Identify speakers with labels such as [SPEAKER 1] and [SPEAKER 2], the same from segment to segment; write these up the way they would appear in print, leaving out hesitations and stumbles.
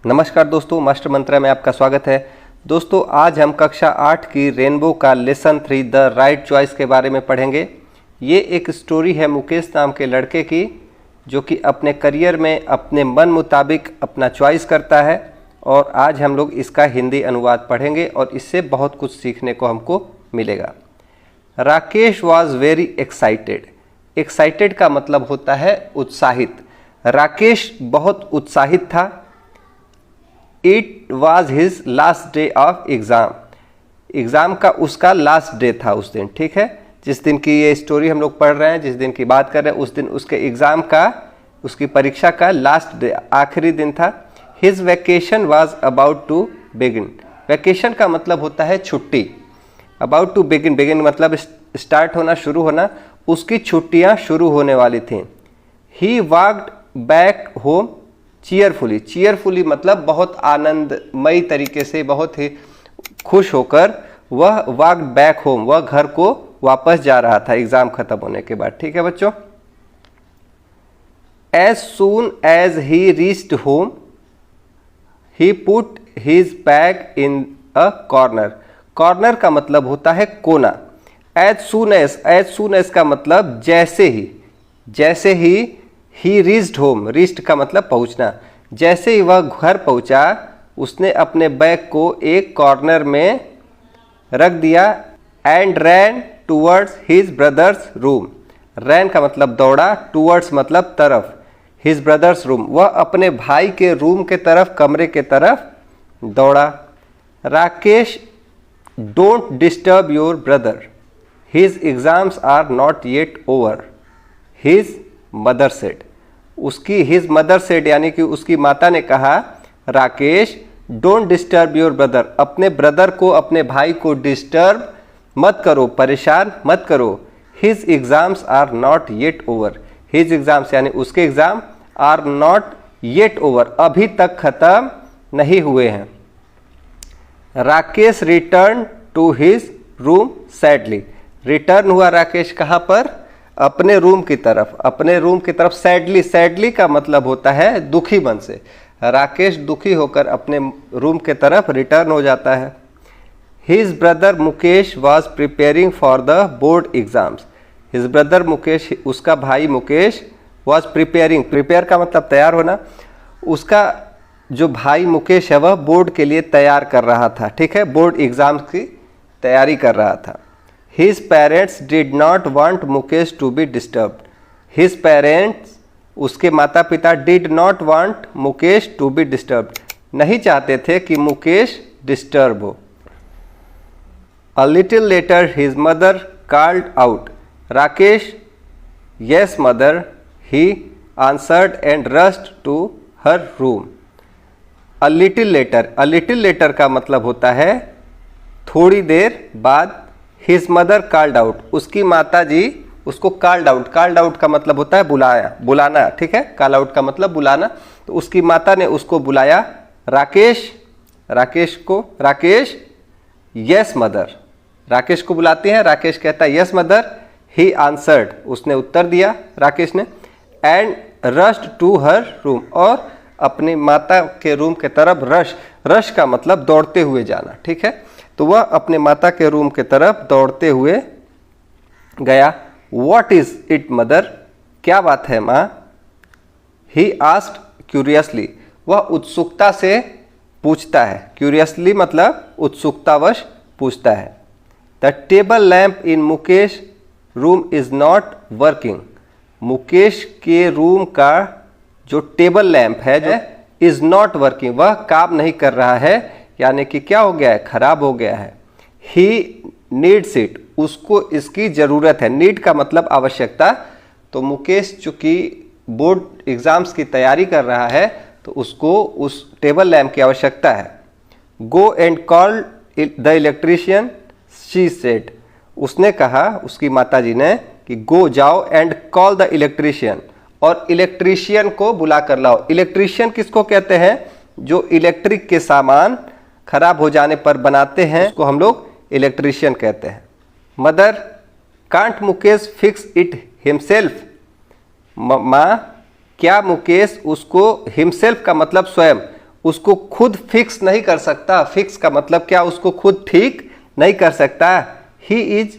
[SPEAKER 1] नमस्कार दोस्तों, मास्टर मंत्रा में आपका स्वागत है। दोस्तों, आज हम कक्षा 8 की रेनबो का लेसन 3 द राइट चॉइस के बारे में पढ़ेंगे। ये एक स्टोरी है मुकेश नाम के लड़के की, जो कि अपने करियर में अपने मन मुताबिक अपना चॉइस करता है। और आज हम लोग इसका हिंदी अनुवाद पढ़ेंगे और इससे बहुत कुछ सीखने को हमको मिलेगा। Rakesh was very excited. Excited का मतलब होता है उत्साहित। राकेश बहुत उत्साहित था। It was his last day of exam. Exam का उसका लास्ट डे था उस दिन, ठीक है। जिस दिन की ये स्टोरी हम लोग पढ़ रहे हैं, जिस दिन की बात कर रहे हैं, उस दिन उसके एग्ज़ाम का, उसकी परीक्षा का लास्ट डे, आखिरी दिन था। His vacation was about to begin. Vacation का मतलब होता है छुट्टी। अबाउट टू बिगिन, बिगिन मतलब स्टार्ट होना, शुरू होना। उसकी छुट्टियां शुरू होने वाली थीं। He walked back home cheerfully. Cheerfully मतलब बहुत आनंदमयी तरीके से, बहुत ही खुश होकर वह वॉकड बैक होम, वह घर को वापस जा रहा था एग्जाम खत्म होने के बाद, ठीक है बच्चों। As soon as he reached home he put his bag in a corner. Corner का मतलब होता है कोना। एज सून एज का मतलब जैसे ही रीच्ड होम, रीच्ड का मतलब पहुंचना। जैसे ही वह घर पहुंचा, उसने अपने बैग को एक कॉर्नर में रख दिया। And ran towards his brother's room. Ran का मतलब दौड़ा, टूवर्ड्स मतलब तरफ, हिज ब्रदर्स रूम, वह अपने भाई के रूम के तरफ, कमरे के तरफ दौड़ा। Rakesh, don't disturb your brother, his exams are not yet over, his mother said. उसकी हिज मदर सेड यानी कि उसकी माता ने कहा, Rakesh don't disturb your brother, अपने ब्रदर को, अपने भाई को डिस्टर्ब मत करो, परेशान मत करो। His exams are not yet over. His exams यानी उसके exam, are not yet over, अभी तक खत्म नहीं हुए हैं। Rakesh return to his room sadly. Return हुआ राकेश कहाँ पर? अपने रूम की तरफ, अपने रूम की तरफ सैडली। सैडली का मतलब होता है दुखी मन से। राकेश दुखी होकर अपने रूम के तरफ रिटर्न हो जाता है। His brother Mukesh was preparing for the board exams. His brother Mukesh, उसका भाई मुकेश, वॉज प्रिपेयरिंग, प्रिपेयर का मतलब तैयार होना। उसका जो भाई मुकेश है वह बोर्ड के लिए तैयार कर रहा था, ठीक है, बोर्ड एग्जाम्स की तैयारी कर रहा था। His parents did not want Mukesh to be disturbed. His parents, उसके माता पिता, did not want Mukesh to be disturbed, नहीं चाहते थे कि मुकेश डिस्टर्ब हो। A little later his mother called out, Rakesh, yes mother, he answered and rushed to her room. A little later का मतलब होता है थोड़ी देर बाद। हिज मदर कॉल्ड आउट, उसकी माता जी उसको कॉल्ड आउट का मतलब होता है बुलाना, ठीक है। कॉल आउट का मतलब बुलाना। तो उसकी माता ने उसको बुलाया, राकेश, यस मदर। राकेश को बुलाते हैं, राकेश कहता है यस मदर। ही आंसर्ड, उसने उत्तर दिया राकेश ने। And rushed to her room, और अपनी माता के रूम के तरफ रश का मतलब दौड़ते हुए जाना, ठीक है। तो वह अपने माता के रूम के तरफ दौड़ते हुए गया। What is it मदर, क्या बात है माँ? He asked curiously, वह उत्सुकता से पूछता है। Curiously मतलब उत्सुकतावश पूछता है। The table lamp in Mukesh room is not working. Mukesh के रूम का जो टेबल लैंप है जो is not working, वह काम नहीं कर रहा है, यानी कि क्या हो गया है? खराब हो गया है। He needs it, उसको इसकी ज़रूरत है। नीड का मतलब आवश्यकता। तो मुकेश चूँकि बोर्ड एग्जाम्स की तैयारी कर रहा है, तो उसको उस टेबल लैंप की आवश्यकता है। Go and call the electrician, she said, उसने कहा, उसकी माता जी ने, कि गो, जाओ, एंड कॉल द इलेक्ट्रीशियन, और इलेक्ट्रीशियन को बुला कर लाओ। इलेक्ट्रीशियन किसको कहते हैं? जो इलेक्ट्रिक के सामान खराब हो जाने पर बनाते हैं, उसको हम लोग इलेक्ट्रीशियन कहते हैं। Mother, can't Mukesh fix it himself. माँ, क्या मुकेश उसको, हिमसेल्फ का मतलब स्वयं, उसको खुद फिक्स नहीं कर सकता। फिक्स का मतलब क्या, उसको खुद ठीक नहीं कर सकता। He is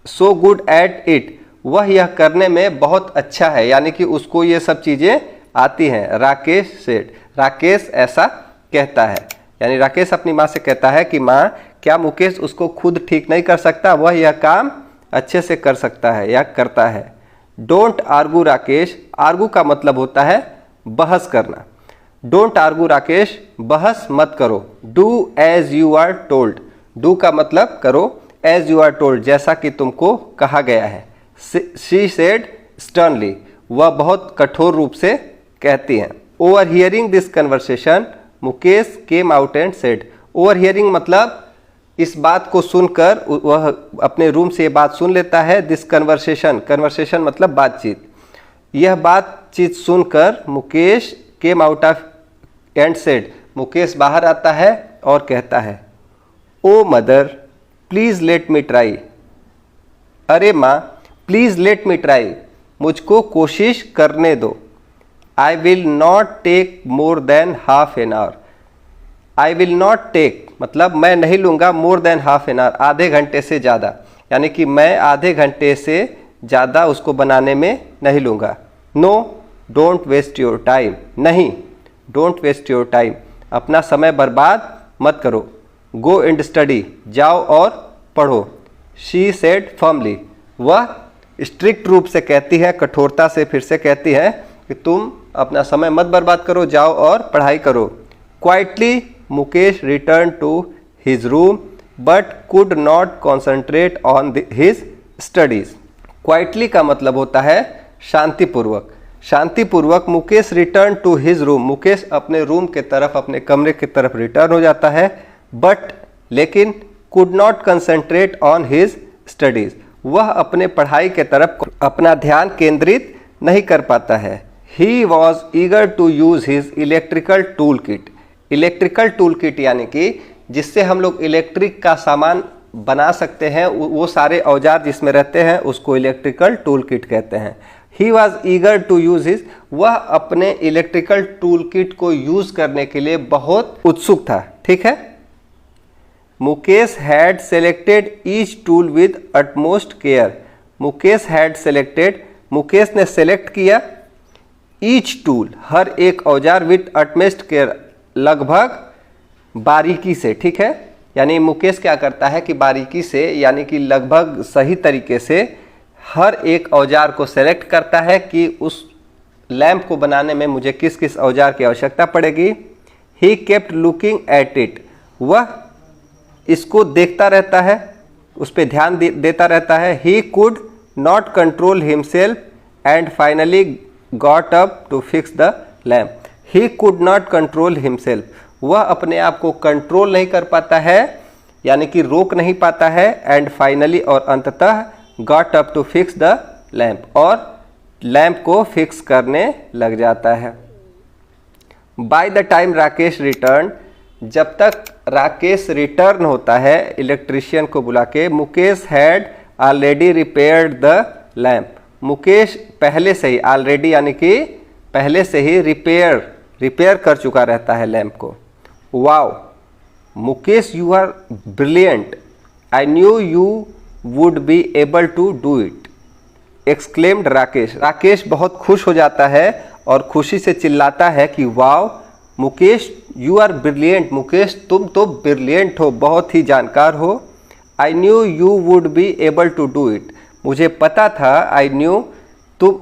[SPEAKER 1] so good at it, वह यह करने में बहुत अच्छा है, यानी कि उसको ये सब चीज़ें आती हैं। राकेश सेड, राकेश ऐसा कहता है, यानी राकेश अपनी माँ से कहता है कि माँ, क्या मुकेश उसको खुद ठीक नहीं कर सकता, वह यह काम अच्छे से कर सकता है या करता है। डोंट आर्गू राकेश, आर्गू का मतलब होता है बहस करना। डोंट आर्गू राकेश, बहस मत करो। Do as you are told, do का मतलब करो, एज यू आर टोल्ड जैसा कि तुमको कहा गया है। शी सेड स्टर्नली, वह बहुत कठोर रूप से कहती हैं। Over hearing this conversation Mukesh came out and said, over hearing मतलब इस बात को सुनकर वह अपने रूम से ये बात सुन लेता है। दिस कन्वर्सेशन, कन्वर्सेशन मतलब बातचीत, यह बातचीत सुनकर Mukesh came out of and said, Mukesh बाहर आता है और कहता है, oh mother please let me try, अरे माँ प्लीज लेट मी ट्राई, मुझको कोशिश करने दो। I will not take more than half an hour, I will not take मतलब मैं नहीं लूँगा, more than half an hour आधे घंटे से ज़्यादा, यानी कि मैं आधे घंटे से ज़्यादा उसको बनाने में नहीं लूँगा। No don't waste your time, नहीं डोंट वेस्ट योर टाइम, अपना समय बर्बाद मत करो। गो एंड स्टडी, जाओ और पढ़ो। शी सेड फर्मली, वह स्ट्रिक्ट रूप से कहती है, कठोरता से फिर से कहती है कि तुम अपना समय मत बर्बाद करो, जाओ और पढ़ाई करो। Quietly Mukesh return to his room but could not concentrate on his studies. Quietly का मतलब होता है शांतिपूर्वक। शांतिपूर्वक Mukesh return to his room, Mukesh अपने रूम के तरफ, अपने कमरे की तरफ रिटर्न हो जाता है। बट लेकिन could not concentrate on his studies, वह अपने पढ़ाई के तरफ अपना ध्यान केंद्रित नहीं कर पाता है। He was eager to use his electrical tool kit, electrical tool kit यानी कि जिससे हम लोग इलेक्ट्रिक का सामान बना सकते हैं, वो सारे औजार जिसमें रहते हैं उसको इलेक्ट्रिकल टूल किट कहते हैं। He was eager to use his, वह अपने इलेक्ट्रिकल टूल किट को यूज करने के लिए बहुत उत्सुक था। ठीक है। Mukesh had selected each tool with utmost care, Mukesh had selected, Mukesh ने सेलेक्ट किया, ईच टूल हर एक औजार विद अटमोस्ट केयर लगभग बारीकी से। ठीक है, यानी मुकेश क्या करता है कि बारीकी से यानी कि लगभग सही तरीके से हर एक औजार को सेलेक्ट करता है कि उस लैंप को बनाने में मुझे किस किस औजार की आवश्यकता पड़ेगी। He kept looking at it, वह इसको देखता रहता है, उस पर ध्यान देता रहता है। He could not control himself and finally got up to fix the lamp, he could not control himself, वह अपने आप को कंट्रोल नहीं कर पाता है यानी कि रोक नहीं पाता है। एंड फाइनली और अंततः got up to fix the lamp, और लैंप को फिक्स करने लग जाता है। By the time Rakesh return, जब तक राकेश रिटर्न होता है इलेक्ट्रीशियन को बुला के, Mukesh had already repaired the lamp, Mukesh पहले से ही, ऑलरेडी यानी कि पहले से ही रिपेयर कर चुका रहता है लैंप को। Wow Mukesh you are brilliant, I knew you would be able to do it, exclaimed Rakesh, Rakesh बहुत खुश हो जाता है और खुशी से चिल्लाता है कि wow Mukesh you are brilliant, Mukesh तुम तो ब्रिलियंट हो, बहुत ही जानकार हो। I knew you would be able to do it, मुझे पता था, आई न्यू तुम,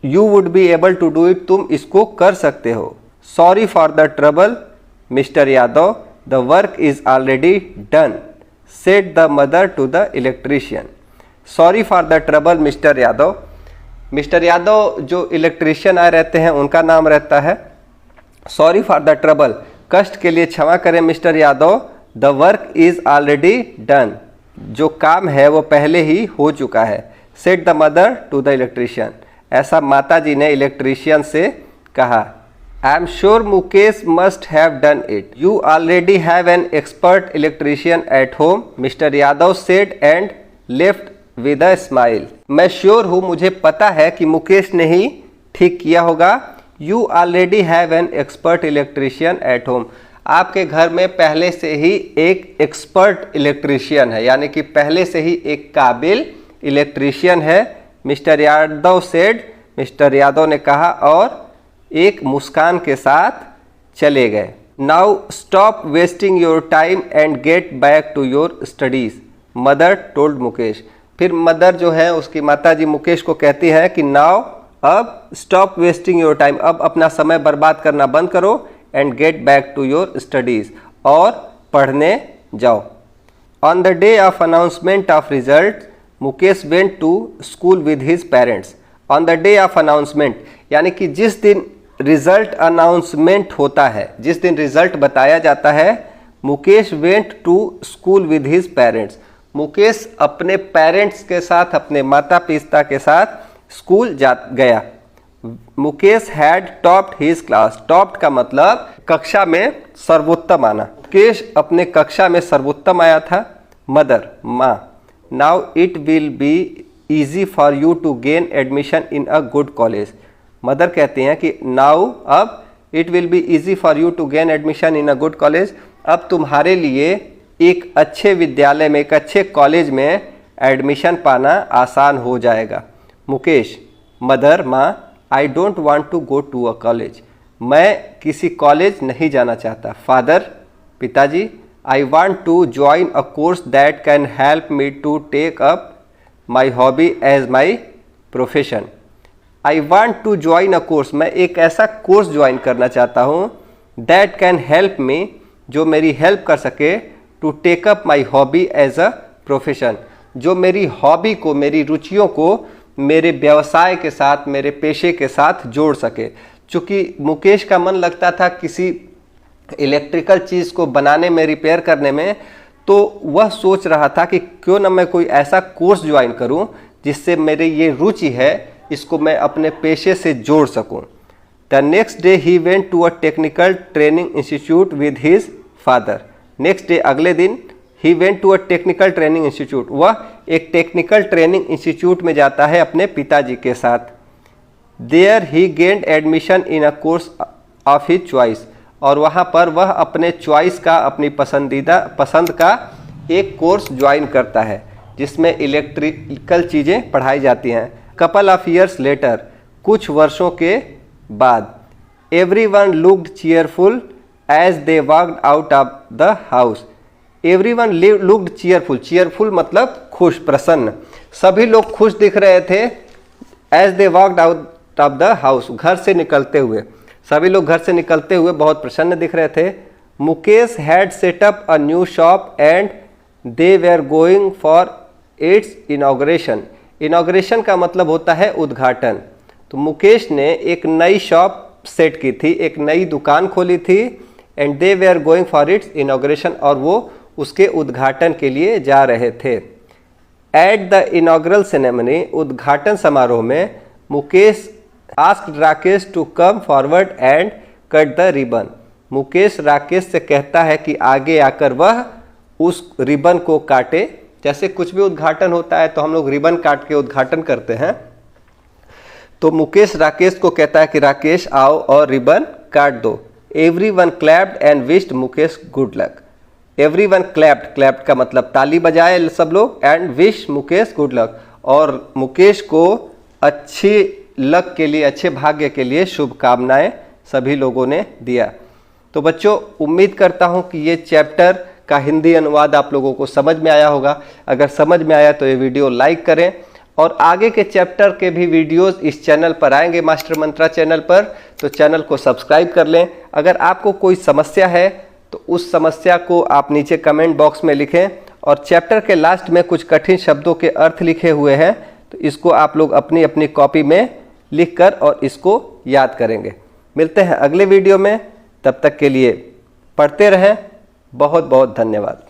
[SPEAKER 1] you would be able to do it, तुम इसको कर सकते हो। Sorry for the trouble mister Yadav, the work is already done, said the mother to the electrician. Sorry for the trouble mister Yadav, mister Yadav जो electrician आए रहते हैं उनका नाम रहता है। सॉरी फॉर द ट्रबल, कष्ट के लिए क्षमा करें mister Yadav. The work is already done, जो काम है वो पहले ही हो चुका है। Said the mother to the electrician, ऐसा माता जी ने इलेक्ट्रीशियन से कहा। I am sure Mukesh must have done it, you already have an expert electrician at home, mister Yadav said and left with a smile. मैं श्योर हूँ, मुझे पता है कि मुकेश ने ही ठीक किया होगा। You already have an expert electrician at home. आपके घर में पहले से ही एक एक्सपर्ट इलेक्ट्रीशियन है, यानी कि पहले से ही एक काबिल इलेक्ट्रीशियन है। Mister Yadav said, mister Yadav ने कहा और एक मुस्कान के साथ चले गए। Now stop wasting your time and get back to your studies, mother told Mukesh. फिर मदर जो है उसकी माता जी मुकेश को कहती है कि नाउ अब स्टॉप वेस्टिंग योर टाइम, अब अपना समय बर्बाद करना बंद करो, and get back to your studies, और पढ़ने जाओ। On the day of announcement of result Mukesh went to school with his parents. On the day of announcement यानी कि जिस दिन रिजल्ट अनाउंसमेंट होता है, जिस दिन रिजल्ट बताया जाता है, Mukesh went to school with his parents. Mukesh अपने पेरेंट्स के साथ, अपने माता पिता के साथ स्कूल गया। Mukesh had topped his class. Topped का मतलब कक्षा में सर्वोत्तम आना। मुकेश अपने कक्षा में सर्वोत्तम आया था। मदर, माँ, now it will be easy for you to gain admission in a good college. Mother कहती हैं कि नाउ अब it will be easy for you to gain admission in a good college, अब तुम्हारे लिए एक अच्छे विद्यालय में, एक अच्छे कॉलेज में एडमिशन पाना आसान हो जाएगा। मुकेश, मदर, माँ, I don't want to go to a college, मैं किसी कॉलेज नहीं जाना चाहता। फादर, पिताजी, I want to join a course that can help me to take up my hobby as my profession. I want to join a course, मैं एक ऐसा course join करना चाहता हूँ, दैट कैन हेल्प मी, जो मेरी हेल्प कर सके, to take up my hobby as a profession, जो मेरी हॉबी को, मेरी रुचियों को मेरे व्यवसाय के साथ, मेरे पेशे के साथ जोड़ सके। चूँकि मुकेश का मन लगता था किसी इलेक्ट्रिकल चीज़ को बनाने में, रिपेयर करने में, तो वह सोच रहा था कि क्यों ना मैं कोई ऐसा कोर्स ज्वाइन करूं जिससे मेरी ये रुचि है, इसको मैं अपने पेशे से जोड़ सकूं। The next day he went to a technical training institute with his father. Next day, अगले दिन, he went to a technical training institute, वह एक टेक्निकल ट्रेनिंग इंस्टीट्यूट में जाता है अपने पिताजी के साथ। There he gained admission in a course of his choice, और वहाँ पर वह अपने चॉइस का, अपनी पसंद का एक कोर्स ज्वाइन करता है जिसमें इलेक्ट्रिकल चीज़ें पढ़ाई जाती हैं। कपल ऑफ ईयर्स लेटर, कुछ वर्षों के बाद, everyone looked cheerful as they walked out of the house. Everyone looked cheerful, cheerful मतलब खुश, प्रसन्न, सभी लोग खुश दिख रहे थे। As they walked out of the house, घर से निकलते हुए, सभी लोग घर से निकलते हुए बहुत प्रसन्न दिख रहे थे। Mukesh had set up a new shop and they were going for its inauguration. Inauguration का मतलब होता है उद्घाटन। तो मुकेश ने एक नई शॉप सेट की थी, एक नई दुकान खोली थी, and they were going for its inauguration, और वो उसके उद्घाटन के लिए जा रहे थे। एट द इनॉग्रल सेरेमनी, उद्घाटन समारोह में, Mukesh asked Rakesh to come forward and cut the ribbon. Mukesh Rakesh से कहता है कि आगे आकर वह उस रिबन को काटे। जैसे कुछ भी उद्घाटन होता है तो हम लोग रिबन काट के उद्घाटन करते हैं, तो मुकेश राकेश को कहता है कि राकेश आओ और रिबन काट दो। Everyone clapped and wished Mukesh good luck. Everyone clapped, clapped का मतलब ताली बजाए सब लोग, and wish Mukesh good luck, और मुकेश को अच्छी लक के लिए, अच्छे भाग्य के लिए शुभकामनाएं सभी लोगों ने दिया। तो बच्चों, उम्मीद करता हूं कि ये चैप्टर का हिंदी अनुवाद आप लोगों को समझ में आया होगा। अगर समझ में आया तो ये वीडियो लाइक करें, और आगे के चैप्टर के भी वीडियोस इस चैनल पर आएंगे, मास्टर मंत्रा चैनल पर, तो चैनल को सब्सक्राइब कर लें। अगर आपको कोई समस्या है तो उस समस्या को आप नीचे कमेंट बॉक्स में लिखें, और चैप्टर के लास्ट में कुछ कठिन शब्दों के अर्थ लिखे हुए हैं, तो इसको आप लोग अपनी अपनी कॉपी में लिखकर और इसको याद करेंगे। मिलते हैं अगले वीडियो में, तब तक के लिए पढ़ते रहें। बहुत बहुत धन्यवाद।